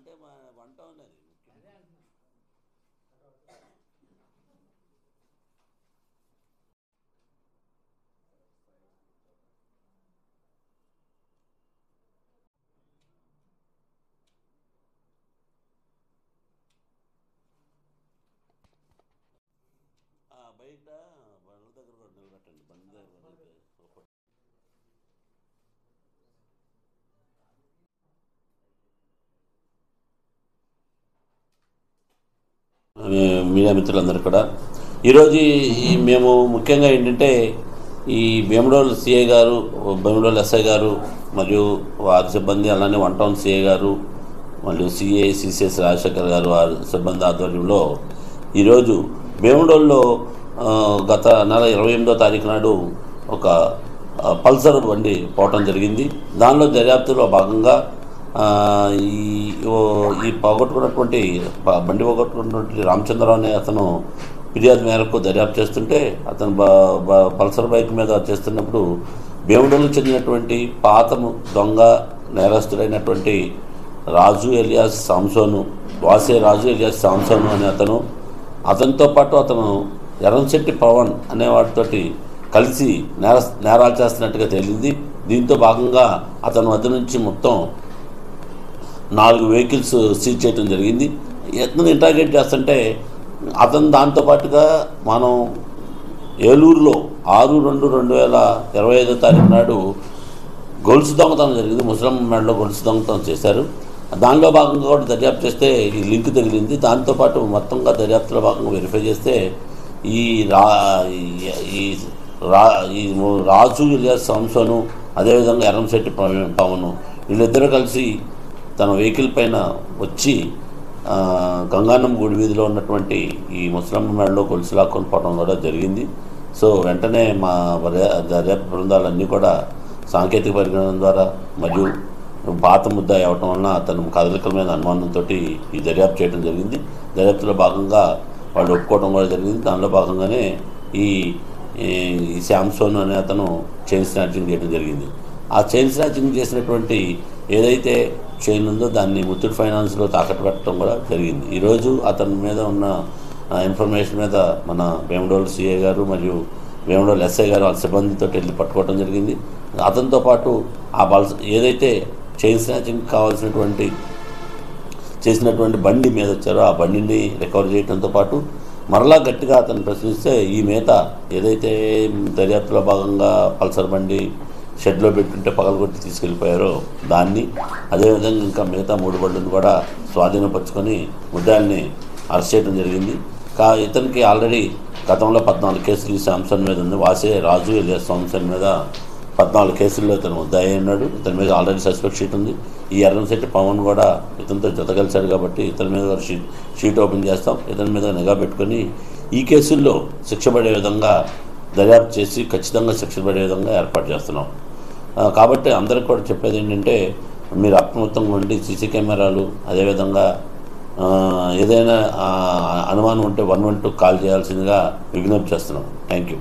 అంటే మా వంట ఉన్నది బయట బండ్ల దగ్గర కూడా నిలబెట్టండి, బండి దగ్గర మీడియా మిత్రులందరూ కూడా ఈరోజు మేము ముఖ్యంగా ఏంటంటే ఈ భీమడోల్ సిఐ గారు, భీమడోల్ ఎస్ఐ గారు మరియు వారి సిబ్బంది, అలానే 1 టౌన్ సిఐ గారు మరియు సిఐ సిసిఎస్ రాజశేఖర్ గారు వారి సిబ్బంది ఆధ్వర్యంలో ఈరోజు భీమడోల్లో గత నెల 28వ తారీఖు నాడు ఒక పల్సర్ బండి పోవటం జరిగింది. దానిలో దర్యాప్తులో భాగంగా ఈ పోగొట్టుకున్నటువంటి బండి పోగొట్టుకున్నటువంటి రామచంద్రరావు అనే అతను ఫిర్యాదు మేరకు దర్యాప్తు చేస్తుంటే అతను పల్సర్ బైక్ మీద చేస్తున్నప్పుడు భీమడోలుకు చెందినటువంటి పాత దొంగ నేరస్తుడైనటువంటి రాజు ఎలియాస్ సాంసోను, వాసే రాజు ఎలియాస్ సాంసోను అనే అతనితో పాటు అతను ఎర్రంశెట్టి పవన్ అనేవాడితోటి కలిసి నేరాలు చేస్తున్నట్టుగా తేలింది. దీంతో భాగంగా అతని వద్ద నుంచి మొత్తం 4 వెహికల్స్ సీజ్ చేయడం జరిగింది. ఎతను ఇంట్రాగేట్ చేస్తుంటే అతను దాంతోపాటుగా మనం ఏలూరులో 6/2/2025 తారీఖు నాడు గొలుసు దొంగతనం జరిగింది. ముస్లిం మేడలో గొలుసు దొంగతనం చేశారు. దానిలో భాగంగా కూడా దర్యాప్తు చేస్తే ఈ లింక్ తగిలింది. దాంతోపాటు మొత్తంగా దర్యాప్తులో భాగంగా వెరిఫై చేస్తే ఈ రాజు ఎలియాస్ సాంసోను, అదేవిధంగా ఎర్రంశెట్టి పవను వీళ్ళిద్దరూ కలిసి తన వెహికల్ పైన వచ్చి గంగానం గుడి వీధిలో ఉన్నటువంటి ఈ ముస్లిం మేడలో గొలుసు లాక్కొని పోవడం కూడా జరిగింది. సో వెంటనే మా దర్యాప్తు బృందాలన్నీ కూడా సాంకేతిక పరిజ్ఞానం ద్వారా మరియు పాత ముద్ద అవ్వటం వలన అతను కదలికల మీద అనుమానంతో ఈ దర్యాప్తు చేయడం జరిగింది. దర్యాప్తులో భాగంగా వాళ్ళు ఒప్పుకోవడం కూడా జరిగింది. దానిలో భాగంగానే ఈ శాంసోన్ అనే అతను చైన్ స్నాచింగ్ చేయడం జరిగింది. ఆ చైన్ స్నాచింగ్ చేసినటువంటి ఏదైతే చైన్ ఉందో దాన్ని ముత్తూట్ ఫైనాన్స్లో తాకట్టు పెట్టడం కూడా జరిగింది. ఈరోజు అతని మీద ఉన్న ఇన్ఫర్మేషన్ మీద మన భీమడోల్ సిఐ గారు మరియు భీమడోల్ ఎస్ఐ గారు వాళ్ళ సిబ్బందితో వెళ్ళి పట్టుకోవడం జరిగింది. అతనితో పాటు ఆ ఏదైతే చైన్ స్నాచింగ్ కావాల్సినటువంటి చేసినటువంటి బండి మీద వచ్చారో ఆ బండిని రికవర్ చేయడంతో పాటు మరలా గట్టిగా అతను ప్రశ్నిస్తే ఈ మిగతా ఏదైతే దర్యాప్తులో భాగంగా పల్సర్ బండి షెడ్లో పెట్టుంటే పగలగొట్టి తీసుకెళ్ళిపోయారో దాన్ని, అదేవిధంగా ఇంకా మిగతా 3 బండ్లను కూడా స్వాధీనపరుచుకొని ముద్దాయిల్ని అరెస్ట్ చేయడం జరిగింది. ఇతనికి ఆల్రెడీ గతంలో 14 కేసులు ఈ సాంసన్ మీద ఉంది. వాసే రాజు ఎలియాస్ సాంసన్ మీద 14 కేసుల్లో ఇతను ముద్దాయి ఉన్నాడు. ఇతని మీద ఆల్రెడీ సస్పెక్ట్ షీట్ ఉంది. ఈ ఎర్రంశెట్టి పవన్ కూడా ఇతనితో జత కలిశాడు కాబట్టి ఇతని మీద షీట్ ఓపెన్ చేస్తాం. ఇతని మీద నిఘా పెట్టుకొని ఈ కేసుల్లో శిక్ష పడే విధంగా దర్యాప్తు చేసి ఖచ్చితంగా శిక్ష పడే విధంగా ఏర్పాటు చేస్తున్నాం. కాబట్టి అందరికి కూడా చెప్పేది ఏంటంటే మీరు అప్రమత్తంగా ఉండి సీసీ కెమెరాలు, అదేవిధంగా ఏదైనా అనుమానం ఉంటే 112 కాల్ చేయాల్సిందిగా విజ్ఞప్తి చేస్తున్నాం. Thank you.